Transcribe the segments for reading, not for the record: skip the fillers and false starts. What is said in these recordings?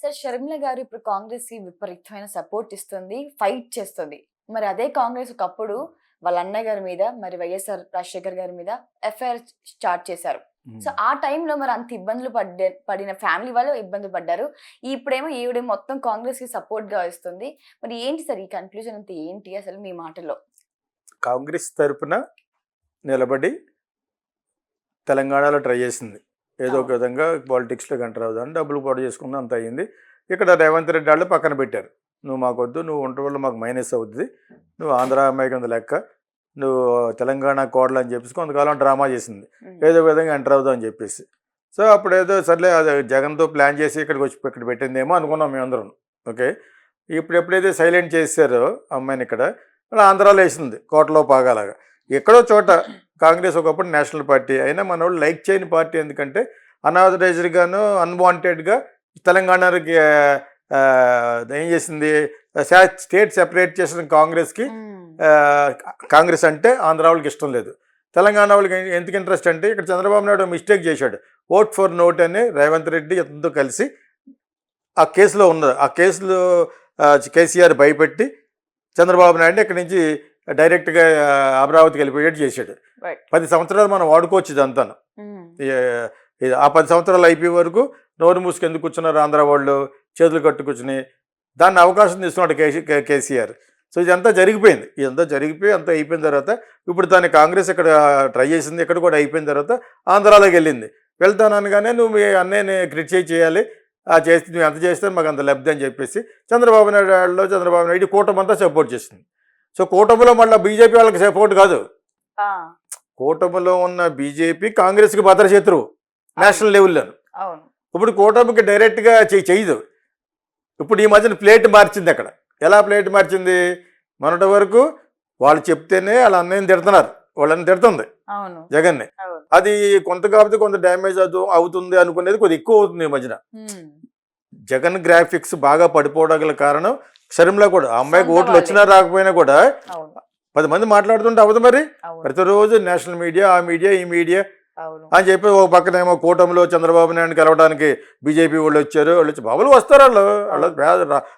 Sir Sharmila గారు ఇప్పుడు కాంగ్రెస్‌కి విపరీతమైన సపోర్ట్ ఇస్తుంది. ఫైట్ చేస్తుంది. మరి అదే కాంగ్రెస్ ఒకప్పుడు వాళ్ళ అన్నయ్య గారి మీద, మరి వైఎస్ఆర్ రాజశేఖర్ గారి మీద ఎఫ్ఐఆర్ స్టార్ట్ చేశారు. సో, హ్మ్. ఆ టైంలో మరి అంత ఇబ్బందులు పడిన ఫ్యామిలీ వాళ్ళు ఇబ్బందులు పడ్డారు. ఇప్పుడేమో ఈవిడ మొత్తం కాంగ్రెస్‌కి సపోర్ట్‌గా ఇస్తుంది. మరి ఏంటి సార్ ఈ కన్‌క్లూజన్ అంతా ఏంటి అసలు మీ మాటల్లో? కాంగ్రెస్ తరపున నిలబడి తెలంగాణలో ట్రై చేసింది. ఏదో ఒక అవును. విధంగా పాలిటిక్స్‌లోకి ఎంటర్ అవుదామని డబ్బులు పోటు చేసుకుంది అంతా అయింది. ఇక్కడ రేవంత్ రెడ్డి ఆళ్ళు పక్కన పెట్టారు. నువ్వు మాకొద్దు, నువ్వు ఉండటం వల్ల మాకు మైనస్ అవుద్ది. నువ్వు ఆంధ్ర అమ్మాయి కింద లెక్క. నువ్వు తెలంగాణ కోడలు అని చెప్పేసి కొంతకాలం డ్రామా చేసింది. హ్మ్. ఏదో విధంగా ఎంటర్ అవుదాం అని చెప్పేసి. సో, అప్పుడేదో సర్లే అది జగన్‌తో ప్లాన్ చేసి ఇక్కడ పెట్టిందేమో అనుకున్నాం మేమందరం. ఓకే. ఇప్పుడు ఎప్పుడైతే సైలెంట్ చేసారో అమ్మాయిని ఇక్కడ, మళ్ళీ ఆంధ్రాలో వేసింది కోటలో పాగాలాగా. ఎక్కడో చోట కాంగ్రెస్ ఒకప్పుడు నేషనల్ పార్టీ అయినా మనోళ్ళు లైక్ చేయని పార్టీ ఎందుకంటే అన్ఆథరైజ్డ్గాను అన్వాంటెడ్గా తెలంగాణకి ఏం చేసింది స్టేట్ సెపరేట్ చేసిన కాంగ్రెస్కి కాంగ్రెస్ అంటే ఆంధ్ర వాళ్ళకి ఇష్టం లేదు. తెలంగాణ వాళ్ళకి ఎందుకు ఇంట్రెస్ట్ అంటే ఇక్కడ చంద్రబాబు నాయుడు మిస్టేక్ చేశాడు. ఓట్ ఫర్ నోట్ అని రేవంత్ రెడ్డి ఎంతో కలిసి ఆ కేసులో ఉన్నది. ఆ కేసులో కేసీఆర్ భయపెట్టి చంద్రబాబు నాయుడు ఇక్కడి నుంచి డైరెక్ట్గా అమరావతికి వెళ్ళిపోయేట్టు చేశాడు. 10 సంవత్సరాలు మనం వాడుకోవచ్చు ఇదంతాను. ఆ 10 సంవత్సరాలు అయిపోయే వరకు నోరు మూసుకు ఎందుకు కూర్చున్నారు ఆంధ్ర వాళ్ళు, చేతులు కట్టు కూర్చుని దాన్ని అవకాశం తీసుకున్నాడు కేసీఆర్. సో ఇదంతా జరిగిపోయింది. ఇదంతా జరిగిపోయి అంతా అయిపోయిన తర్వాత ఇప్పుడు దాన్ని కాంగ్రెస్ ఇక్కడ ట్రై చేసింది. ఇక్కడ కూడా అయిపోయిన తర్వాత ఆంధ్రాలోకి వెళ్ళింది. వెళ్తాననగానే నువ్వు మీ అన్నయ్యని క్రిటిసైజ్ చేయాలి, చేస్తే నువ్వు ఎంత చేస్తే మాకు అంత లబ్ధి అని చెప్పేసి చంద్రబాబు నాయుడు కూటమి అంతా సపోర్ట్ చేసింది. సో కూటమిలో మళ్ళీ బీజేపీ వాళ్ళకి సపోర్ట్ కాదు. కూటమిలో ఉన్న బీజేపీ కాంగ్రెస్కి భద్రశత్రువు నేషనల్ లెవెల్లో. ఇప్పుడు కూటమికి డైరెక్ట్గా చేయదు. ఇప్పుడు ఈ మధ్యన ప్లేట్ మార్చింది. అక్కడ ఎలా ప్లేట్ మార్చింది? మొన్నటి వరకు వాళ్ళు చెప్తేనే వాళ్ళ అన్నయ్యని తిడుతున్నారు, వాళ్ళని తిడుతుంది జగన్ని. అది కొంత కాకపోతే కొంత డ్యామేజ్ అవుతుంది అనుకునేది కొద్దిగా ఎక్కువ అవుతుంది ఈ మధ్యన. జగన్ గ్రాఫిక్స్ బాగా పడిపోవడం గల కారణం షర్మిల కూడా. ఆ అమ్మాయికి ఓట్లు వచ్చినా రాకపోయినా కూడా 10 మంది మాట్లాడుతుంటే అవ్వదు మరి. ప్రతిరోజు నేషనల్ మీడియా, ఆ మీడియా, ఈ మీడియా అని చెప్పి ఒక పక్కనేమో కూటమిలో చంద్రబాబు నాయుడు కలవడానికి బీజేపీ వాళ్ళు వచ్చారు. వాళ్ళు వచ్చి బాబులు వస్తారు,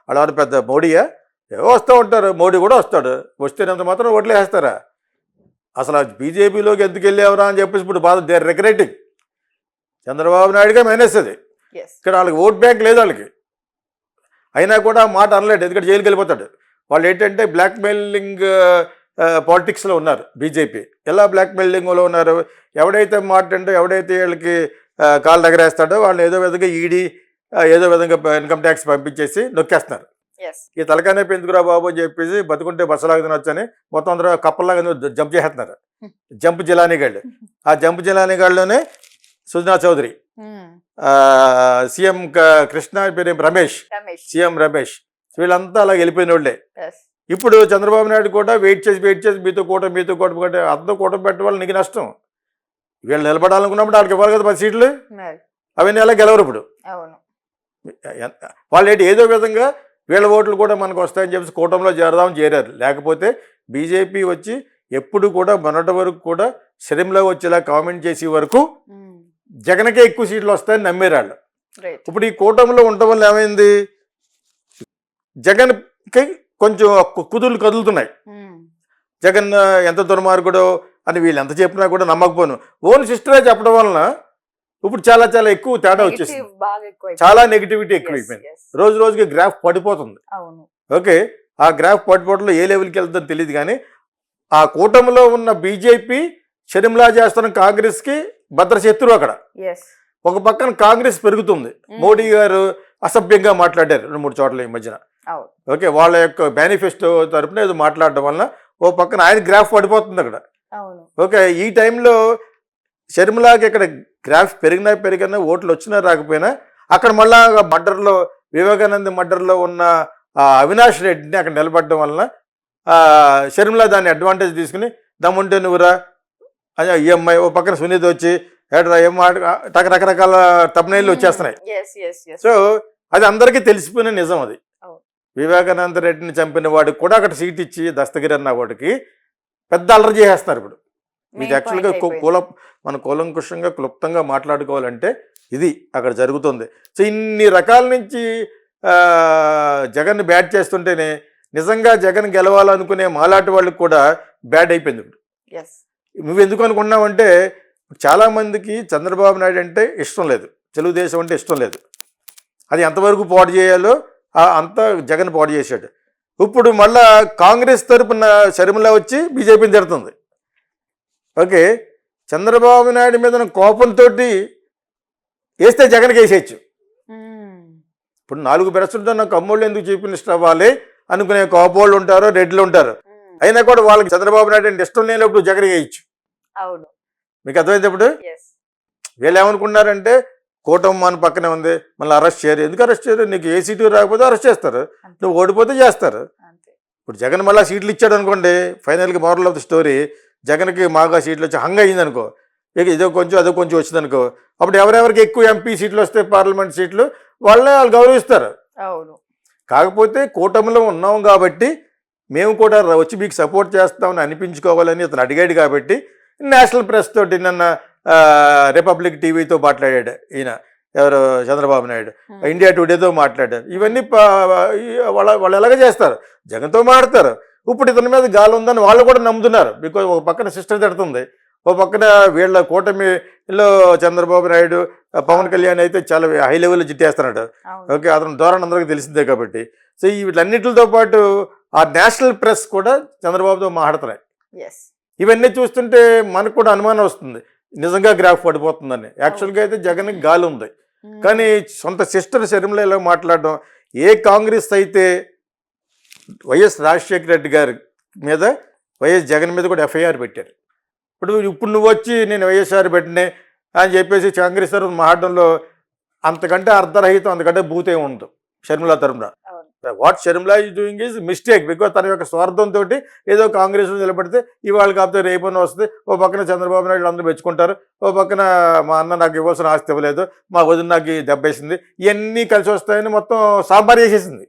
వాళ్ళు పెద్ద మోడీయా? ఏవో వస్తూ ఉంటారు. మోడీ కూడా వస్తాడు. వస్తేనంత మాత్రం ఓట్లు వేస్తారా? అసలు బీజేపీలోకి ఎందుకు వెళ్ళేవరా అని చెప్పేసి ఇప్పుడు బాధ దే ఆర్ రిగ్రెటింగ్. చంద్రబాబు నాయుడుగా మైనస్ అది. ఇక్కడ వాళ్ళకి ఓట్ బ్యాంక్ లేదు వాళ్ళకి. అయినా కూడా మాట అనలేడు, ఎందుకంటే జైలుకి వెళ్ళిపోతాడు. వాళ్ళు ఏంటంటే బ్లాక్మెయిలింగ్ పాలిటిక్స్లో ఉన్నారు బీజేపీ. ఎలా బ్లాక్మెయిలింగ్లో ఉన్నారు? ఎవడైతే మాట అంటే ఎవడైతే వీళ్ళకి కాళ్ళు దగ్గరేస్తాడో వాళ్ళు ఏదో విధంగా ఈడీ ఏదో విధంగా ఇన్కమ్ ట్యాక్స్ పంపించేసి నొక్కేస్తున్నారు. ఈ తలకాయ ఎందుకురా బాబు అని చెప్పేసి బతుకుంటే బస్సులాగా తినొచ్చని మొత్తం అందరూ కప్పల్లాగా జంప్ చేస్తున్నారు. జంప్ జిలానీగాళ్ళు. ఆ జంప్ జిలానీగాళ్ళలోనే సుజనా చౌదరి, సీఎం కృష్ణ పేరు రమేష్, సీఎం రమేష్, వీళ్ళంతా అలా వెళ్ళిపోయిన వాళ్ళే. ఇప్పుడు చంద్రబాబు నాయుడు కూడా వెయిట్ చేసి మీతో కూటమి అంతా కూటమి పెట్టడం వల్ల నీకు నష్టం. వీళ్ళు నిలబడాలనుకున్నప్పుడు వాళ్ళకి ఇవ్వాలి కదా 10 సీట్లు. అవన్నీ ఎలా గెలవరు ఇప్పుడు. వాళ్ళు ఏంటి ఏదో విధంగా వీళ్ళ ఓట్లు కూడా మనకు వస్తాయని చెప్పేసి కూటమిలో చేరారు. లేకపోతే బీజేపీ వచ్చి ఎప్పుడు కూడా మొన్నటి వరకు కూడా షర్మిల వచ్చేలా కామెంట్ చేసే వరకు జగన్కే ఎక్కువ సీట్లు వస్తాయని నమ్మేరు వాళ్ళు. ఇప్పుడు ఈ కూటమిలో ఉండటం వల్ల ఏమైంది? జగన్కి కొంచెం కుదుర్లు కదులుతున్నాయి. జగన్ ఎంత దుర్మార్గుడో అని వీళ్ళు ఎంత చెప్పినా కూడా నమ్మకపోను. ఓన్ సిస్టరే చెప్పడం వలన ఇప్పుడు చాలా చాలా ఎక్కువ తేడా వచ్చేసింది. చాలా నెగిటివిటీ ఎక్కువైపోయింది. రోజు రోజుకి గ్రాఫ్ పడిపోతుంది. ఓకే, ఆ గ్రాఫ్ పడిపోవడంలో ఏ లెవెల్కి వెళ్తుందో తెలియదు. కానీ ఆ కూటమిలో ఉన్న బీజేపీ షర్మిల చేస్తున్న కాంగ్రెస్కి భద్రశత్రువు. అక్కడ ఒక పక్కన కాంగ్రెస్ పెరుగుతుంది. మోడీ గారు అసభ్యంగా మాట్లాడారు 2-3 చోట్ల ఈ మధ్యన. ఓకే, వాళ్ళ యొక్క మేనిఫెస్టో తరపున ఏదో మాట్లాడడం వల్ల ఓ పక్కన ఆయన గ్రాఫ్ పడిపోతుంది అక్కడ. ఓకే, ఈ టైంలో షర్మిలాకి ఇక్కడ గ్రాఫ్ పెరిగినా ఓట్లు వచ్చినా రాకపోయినా అక్కడ మళ్ళా మర్డర్లో వివేకానంద మర్డర్లో ఉన్న అవినాష్ రెడ్డిని అక్కడ నిలబడడం వలన షర్మిల దాన్ని అడ్వాంటేజ్ తీసుకుని దమ్ముంటే నువ్వురా ఈఎంఐ, ఓ పక్కన సునీత వచ్చి ఏడ్రా ఏం రకరకాల తమ్నైళ్ళు వచ్చేస్తున్నాయి. సో అది అందరికీ తెలిసిపోయిన నిజం. అది వివేకానంద రెడ్డిని చంపిన వాడికి కూడా అక్కడ సీట్ ఇచ్చి దస్తగిరి అన్న వాడికి పెద్ద అల్లరి చేసేస్తున్నారు. ఇప్పుడు ఇది యాక్చువల్గా మన కూలంకుషంగా క్లుప్తంగా మాట్లాడుకోవాలంటే ఇది అక్కడ జరుగుతుంది. సో ఇన్ని రకాల నుంచి జగన్ బ్యాట్ చేస్తుంటేనే నిజంగా జగన్ గెలవాలనుకునే మాలాంటి వాళ్ళకి కూడా బ్యాడ్ అయిపోయింది. ఇప్పుడు ఎస్ నువ్వు ఎందుకు అనుకున్నావంటే చాలామందికి చంద్రబాబు నాయుడు అంటే ఇష్టం లేదు, తెలుగుదేశం అంటే ఇష్టం లేదు. అది ఎంతవరకు పాడు చేయాలో అంతా జగన్ పాడు చేశాడు. ఇప్పుడు మళ్ళా కాంగ్రెస్ తరపున షర్మిల వచ్చి బీజేపీని తిడుతుంది. ఓకే, చంద్రబాబు నాయుడు మీద కోపంతో వేస్తే జగన్కి వేసేయచ్చు. ఇప్పుడు 4 బెరస్తుంటే నాకు కమ్మోళ్ళు ఎందుకు చీఫ్ మినిస్టర్ అవ్వాలి అనుకునే కోపోళ్ళు ఉంటారు, రెడ్లు ఉంటారు. అయినా కూడా వాళ్ళకి చంద్రబాబు నాయుడు అంటే ఇష్టం లేనప్పుడు జగన్ వేయచ్చు. అవును, మీకు అర్థమైంది. ఇప్పుడు వీళ్ళు ఏమనుకున్నారంటే కూటమి మన పక్కనే ఉంది, మళ్ళీ అరెస్ట్ చేయరు. ఎందుకు అరెస్ట్ చేయరు? నీకు ఏ సీటు రాకపోతే అరెస్ట్ చేస్తారు, నువ్వు ఓడిపోతే చేస్తారు. ఇప్పుడు జగన్ మళ్ళీ సీట్లు ఇచ్చాడు అనుకోండి, ఫైనల్గా మోరల్ ఆఫ్ ద స్టోరీ జగన్కి మాగా సీట్లు వచ్చి హంగ్ అయింది అనుకో, ఇక ఇదో కొంచెం అదో కొంచెం వచ్చింది అనుకో, అప్పుడు ఎవరెవరికి ఎక్కువ ఎంపీ సీట్లు వస్తే పార్లమెంట్ సీట్లు వాళ్ళని వాళ్ళు గౌరవిస్తారు. అవును, కాకపోతే కూటమిలో ఉన్నాం కాబట్టి మేము కూడా వచ్చి మీకు సపోర్ట్ చేస్తామని అనిపించుకోవాలని అతను అడిగాడు. కాబట్టి నేషనల్ ప్రెస్ తోటి నిన్న రిపబ్లిక్ టీవీతో మాట్లాడాడు ఈయన, ఎవరు చంద్రబాబు నాయుడు, ఇండియా టుడేతో మాట్లాడారు. ఇవన్నీ వాళ్ళు ఎలాగ చేస్తారు, జగన్తో మాట్లాడతారు. ఇప్పుడు ఇతని మీద గాలి ఉందని వాళ్ళు కూడా నమ్ముతున్నారు. బికాజ్ ఒక పక్కన సిస్టర్ తిడుతుంది, ఒక పక్కన వీళ్ళ కూటమిలో చంద్రబాబు నాయుడు, పవన్ కళ్యాణ్ అయితే చాలా హై లెవెల్లో జిట్టేస్తున్నాడు. ఓకే, అతను ధోరణి అందరికీ తెలిసిందే. కాబట్టి సో వీటన్నిటితో పాటు ఆ నేషనల్ ప్రెస్ కూడా చంద్రబాబుతో మాట్లాడుతున్నాయి. ఇవన్నీ చూస్తుంటే మనకు కూడా అనుమానం వస్తుంది, నిజంగా గ్రాఫ్ పడిపోతుందని. యాక్చువల్గా అయితే జగన్కి గాలి ఉంది, కానీ సొంత సిస్టర్ షర్మిల ఇలా మాట్లాడడం. ఏ కాంగ్రెస్ అయితే వైఎస్ రాజశేఖర రెడ్డి గారి మీద, వైఎస్ జగన్ మీద కూడా ఎఫ్ఐఆర్ పెట్టారు. ఇప్పుడు నువ్వు వచ్చి నేను వైఎస్ఆర్ పెట్టినే అని చెప్పేసి కాంగ్రెస్ తరఫున మాట్లాడడంలో అంతకంటే అర్ధరహితం, అంతకంటే భూతే ఉండదు షర్మిల తరఫున. What Sharmila is doing is mistake. Because తన యొక్క స్వార్థంతో ఏదో కాంగ్రెస్లో నిలబడితే ఇవాళ కాకపోతే రేపన్న వస్తుంది. ఓ పక్కన చంద్రబాబు నాయుడు అందరూ మెచ్చుకుంటారు, ఓ పక్కన మా అన్న నాకు ఇవ్వాల్సిన ఆస్తి ఇవ్వలేదు, మా వదిన నాకు దెబ్బేసింది, ఇవన్నీ కలిసి వస్తాయని మొత్తం సాంబార్ చేసేసింది.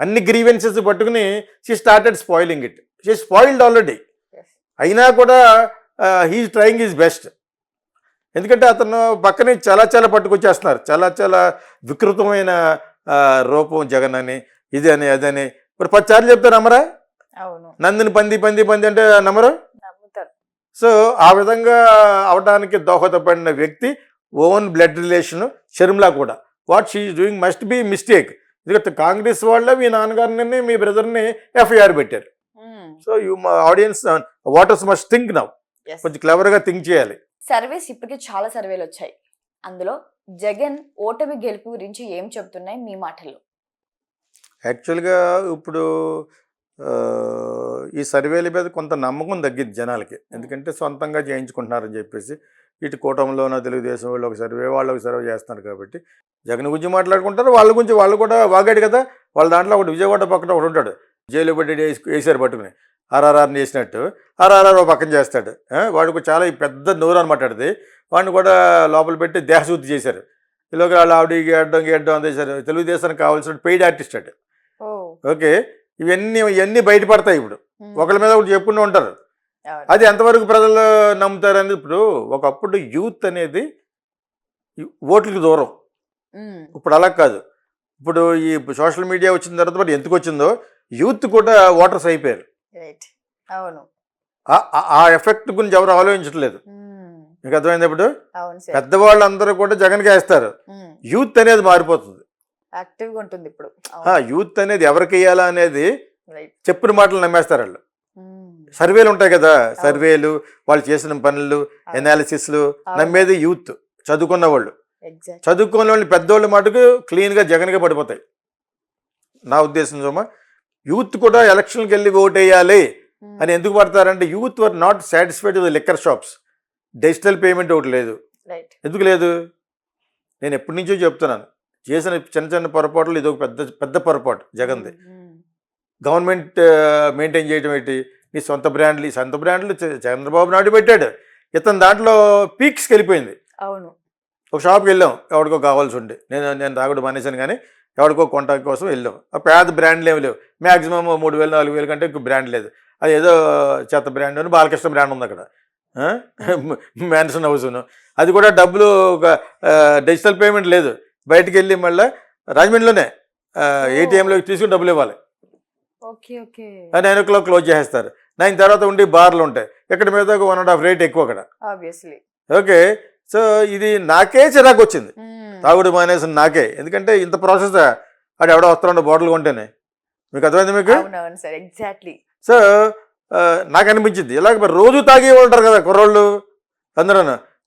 అన్ని గ్రీవెన్సెస్ పట్టుకుని she started spoiling it. She spoiled already. అయినా కూడా హీఈస్ ట్రయింగ్ ఈజ్ బెస్ట్. ఎందుకంటే అతను పక్కనే చాలా చాలా పట్టుకొచ్చేస్తున్నారు, చాలా చాలా వికృతమైన రూపం జగన్ అని, ఇది అని అదని. మరి 10 సార్లు చెప్తారు నమ్మరా? నందిని పంది పంది పంది అంటే నమ్మరు. సో ఆ విధంగా అవడానికి దోహదపడిన వ్యక్తి ఓన్ బ్లడ్ రిలేషన్ షర్మిల కూడా. What she is doing must be mistake. ఎందుకంటే కాంగ్రెస్ వాళ్ళే మీ నాన్నగారిని మీ బ్రదర్ని ఎఫ్ఐఆర్ పెట్టారు. సో మా audience waters must think now. కొంచెం క్లెవర్గా థింక్ చేయాలి. సర్వేస్ ఇప్పటికే చాలా సర్వేలు వచ్చాయి, అందులో జగన్ ఓటమి గెలుపు గురించి ఏం చెప్తున్నాయి మీ మాటల్లో? యాక్చువల్గా ఇప్పుడు ఈ సర్వేల మీద కొంత నమ్మకం తగ్గింది జనాలకి. ఎందుకంటే సొంతంగా చేయించుకుంటున్నారని చెప్పేసి ఇటు కూటమిలోనో తెలుగుదేశం వాళ్ళు ఒక సర్వే, వాళ్ళు ఒక సర్వే చేస్తున్నారు. కాబట్టి జగన్ గురించి మాట్లాడుకుంటారు, వాళ్ళ గురించి వాళ్ళు కూడా వాగాడు కదా. వాళ్ళ దాంట్లో ఒకటి విజయవాడ పక్కన ఒకటి ఉంటాడు, జైలు పెట్టి వేసారు పట్టుకుని ఆర్ఆర్ఆర్ని వేసినట్టు. ఆర్ఆర్ఆర్ ఒక పక్కన చేస్తాడు, వాడికి చాలా పెద్ద నోరు అనమాట. అది వాడిని కూడా లోపల పెట్టి దేహశుద్ధి చేశారు. ఇలాగ వాళ్ళు ఆవిడ గేడ్డం అందేశారు. తెలుగుదేశానికి కావాల్సిన పెయిడ్ ఆర్టిస్ట్ అటు. ఓకే, ఇవన్నీ బయటపడతాయి. ఇప్పుడు ఒకరి మీద ఒకటి చెప్పుకుంటూ ఉంటారు. అది ఎంతవరకు ప్రజలు నమ్ముతారు అనేది. ఇప్పుడు ఒకప్పుడు యూత్ అనేది ఓట్లకి దూరం, ఇప్పుడు అలా కాదు. ఇప్పుడు ఈ సోషల్ మీడియా వచ్చిన తర్వాత మరి ఎందుకు వచ్చిందో యూత్ కూడా ఓటర్స్ అయిపోయారు. ఆ ఎఫెక్ట్ గురించి ఎవరు ఆలోచించట్లేదు. మీకు అర్థమైంది. ఇప్పుడు పెద్దవాళ్ళందరూ కూడా జగన్కి వేస్తారు, యూత్ అనేది మారిపోతుంది. యూత్ అనేది ఎవరికి వేయాలా అనేది చెప్పిన మాటలు నమ్మేస్తారు వాళ్ళు. సర్వేలు ఉంటాయి కదా, సర్వేలు, వాళ్ళు చేసిన పనులు, ఎనాలిసిస్లు నమ్మేది యూత్, చదువుకున్న వాళ్ళు. చదువుకున్న వాళ్ళు పెద్దవాళ్ళ మటుకు క్లీన్గా జగన్గా పడిపోతాయి నా ఉద్దేశం. సోమ యూత్ కూడా ఎలక్షన్కి వెళ్ళి ఓట్ వేయాలి అని ఎందుకు పడతారంటే youth were not satisfied with liquor shops. Digital payment ఒకటి లేదు. ఎందుకు లేదు? నేను ఎప్పటి నుంచో చెప్తున్నాను, చేసిన చిన్న చిన్న పొరపాట్లు ఇది ఒక పెద్ద పొరపాటు జగన్ది. గవర్నమెంట్ మెయింటైన్ చేయడం ఏంటి? నీ సొంత బ్రాండ్లు చంద్రబాబు నాయుడు పెట్టాడు. ఇతను దాంట్లో పీక్స్కి వెళ్ళిపోయింది. అవును, ఒక షాప్కి వెళ్ళాం, ఎవరికో కావాల్సి ఉండే, నేను తాగుడు మానేశాను కానీ ఎవరికో కొంటాకి కోసం వెళ్ళాం. ఆ పేద బ్రాండ్లు ఏమి లేవు, మ్యాక్సిమం 3,000 4,000 కంటే ఎక్కువ బ్రాండ్ లేదు. అది ఏదో చెత్త బ్రాండ్ అని బాలకృష్ణ బ్రాండ్ ఉంది అక్కడ. మ్యాన్షన్ హౌస్ను, అది కూడా డబ్బులు ఒక డిజిటల్ పేమెంట్ లేదు, బయటికి వెళ్ళి మళ్ళీ రాజమండ్రిలోనే ఏటీఎంలో తీసుకుని డబ్బులు ఇవ్వాలి. ఓకే ఓకే 9 o'clock క్లోజ్ చేసేస్తారు. 9 తర్వాత ఉండి బార్లు ఉంటాయి. ఇక్కడ మీద ఒక 1.5 రేట్ ఎక్కువ అక్కడ. ఆబ్వియస్లీ. ఓకే. సో ఇది నాకే చిరాకు వచ్చింది, తాగుడు మానేసిన నాకే. ఎందుకంటే ఇంత ప్రాసెస్ అది ఎవడో వస్తాడు బాటిల్ కొంటేనే. మీకు అర్థమైంది మీకు? అవునవును సార్, ఎగ్జాక్ట్లీ. సో నాకు అనిపించింది ఇలాగ మరి రోజు తాగే ఉంటారు కదా కుర్రోళ్ళు అందరూ,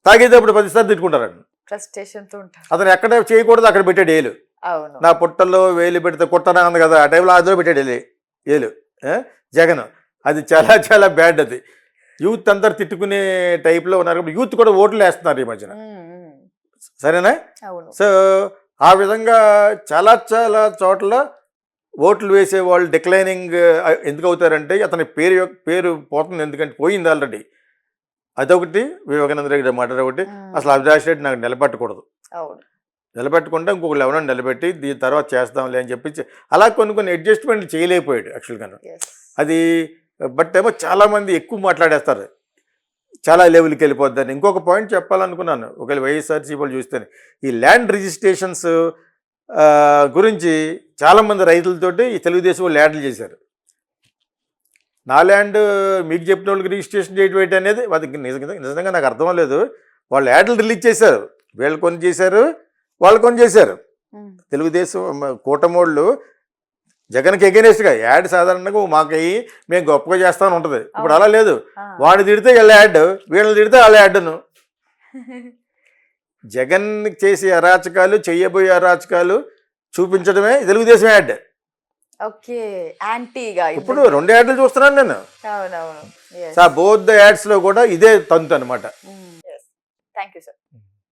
తాగేటప్పుడు 10 సార్లు తిట్టుకుంటారండి. ఫ్రస్ట్రేషన్ తో ఉంటారు. అతను ఎక్కడ చేయకూడదు అక్కడ పెట్టాడు ఏలు. అవును. నా పుట్టల్లో వేలు పెడితే కుట్టనా ఉంది కదా, ఆ టైంలో అదో పెట్టాడు ఏలు జగన్. అది చాలా చాలా బ్యాడ్. అది యూత్ అందరు తిట్టుకునే టైప్లో ఉన్నారు కాబట్టి యూత్ కూడా ఓట్లు వేస్తున్నారు ఈ మధ్యన. సరేనా? అవును. సో ఆ విధంగా చాలా చాలా చోట్ల ఓట్లు వేసే వాళ్ళు డిక్లైనింగ్ ఎందుకు అవుతారంటే అతని పేరు పోతుంది, ఎందుకంటే పోయింది ఆల్రెడీ. అదొకటి, వివేకానంద రెడ్డి మాట ఒకటి. అసలు అవినాష్ రెడ్డి నాకు నిలబెట్టకూడదు, అవును, నిలబెట్టకుండా ఇంకొకరు ఎవరైనా నిలబెట్టి దీని తర్వాత చేస్తాంలే అని చెప్పి అలా కొన్ని అడ్జస్ట్మెంట్లు చేయలేకపోయాడు యాక్చువల్గా. అది బట్ ఏమో చాలామంది ఎక్కువ మాట్లాడేస్తారు, చాలా లెవెల్కి వెళ్ళిపోద్దని. ఇంకొక పాయింట్ చెప్పాలనుకున్నాను, ఒకవేళ వైఎస్ఆర్సీపీ వాళ్ళు చూస్తే ఈ ల్యాండ్ రిజిస్ట్రేషన్స్ గురించి చాలామంది రైతులతోటి ఈ తెలుగుదేశం వాళ్ళు యాడ్లు చేశారు. నా ల్యాండ్ మీకు చెప్పిన వాళ్ళకి రిజిస్ట్రేషన్ చేయడం ఏంటి అనేది అది నిజంగా నాకు అర్థం లేదు. వాళ్ళు యాడ్లు రిలీజ్ చేశారు, వీళ్ళు కొన్ని చేశారు, వాళ్ళు కొన్ని చేశారు. తెలుగుదేశం కూటమోళ్ళు జగన్కి ఎగెనిస్ట్గా యాడ్ సాధారణంగా మాకు అయ్యి మేము గొప్పగా చేస్తామని ఉంటుంది. ఇప్పుడు అలా లేదు, వాడు తిడితే వీళ్ళ యాడ్, వీళ్ళని తిడితే వాళ్ళ యాడ్ను. జగన్ చేసే అరాచకాలు, చెయ్యబోయే అరాచకాలు చూపించడమే తెలుగుదేశం యాడ్. ఓకే, యాంటీగా. ఇప్పుడు 2 యాడ్లు చూస్తున్నాను నేను. అవునవును. బోత్ ద యాడ్స్లో కూడా ఇదే తంతు అనమాట. Thank you sir.